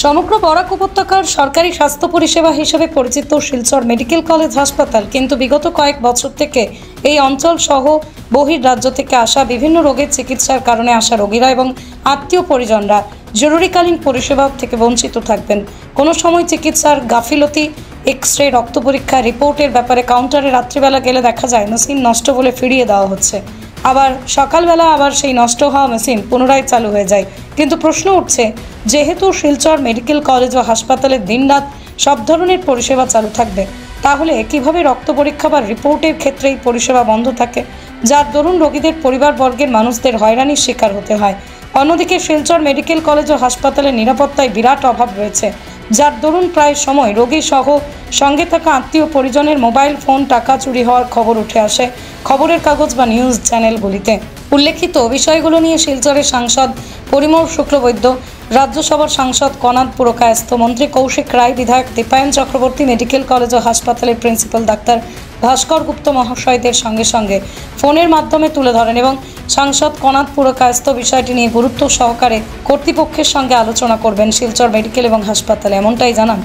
সমগ্র বরাক উপত্যকার সরকারি স্বাস্থ্য পরিষেবা হিসেবে পরিচিত শিলচর মেডিকেল কলেজ হাসপাতাল কিন্তু বিগত কয়েক বছর থেকে এই অঞ্চল সহ বহির্রাজ্য থেকে আসা বিভিন্ন রোগের চিকিৎসার কারণে আসা রোগীরা এবং আত্মীয় পরিজনরা জরুরিকালীন পরিষেবা থেকে বঞ্চিত থাকবেন। কোনো সময় চিকিৎসার গাফিলতি, এক্স-রে, রক্ত পরীক্ষা, রিপোর্টের ব্যাপারে কাউন্টারে রাত্রিবেলা গেলে দেখা যায় মেশিন নষ্ট বলে ফিরিয়ে দেওয়া হচ্ছে, আবার সকালবেলা আবার সেই নষ্ট হওয়া মেশিন পুনরায় চালু হয়ে যায়। কিন্তু প্রশ্ন উঠছে, যেহেতু শিলচর মেডিকেল কলেজ ও হাসপাতালে দিনরাত সব ধরনের পরিষেবা চালু থাকবে, তাহলে কিভাবে রক্ত পরীক্ষা বা রিপোর্টের ক্ষেত্রে এই পরিষেবা বন্ধ থাকে, যার দরুন রোগীদের পরিবারবর্গের মানুষদের হয়রানির শিকার হতে হয়। অন্যদিকে শিলচর মেডিকেল কলেজ ও হাসপাতালের নিরাপত্তায় বিরাট অভাব রয়েছে, যার দরুন প্রায় সময় রোগী সহ সঙ্গে থাকা আত্মীয় পরিজনের মোবাইল ফোন টাকা চুরি হওয়ার খবর উঠে আসে খবরের কাগজ বা নিউজ চ্যানেলগুলিতে। উল্লেখিত বিষয়গুলো নিয়ে শিলচরের সাংসদ পরিমল শুক্লবৈদ্য, রাজ্যসভার সাংসদ কনাদ পুরকায়স্থ, মন্ত্রী কৌশিক রায়, বিধায়ক দীপায়ন চক্রবর্তী, মেডিকেল কলেজ ও হাসপাতালের প্রিন্সিপাল ডাক্তার ভাস্কর গুপ্ত মহাশয়দের সঙ্গে সঙ্গে ফোনের মাধ্যমে তুলে ধরেন এবং সাংসদ কনাদ পুরকায়স্থ বিষয়টি নিয়ে গুরুত্ব সহকারে কর্তৃপক্ষের সঙ্গে আলোচনা করবেন শিলচর মেডিকেল এবং হাসপাতালে, এমনটাই জানান।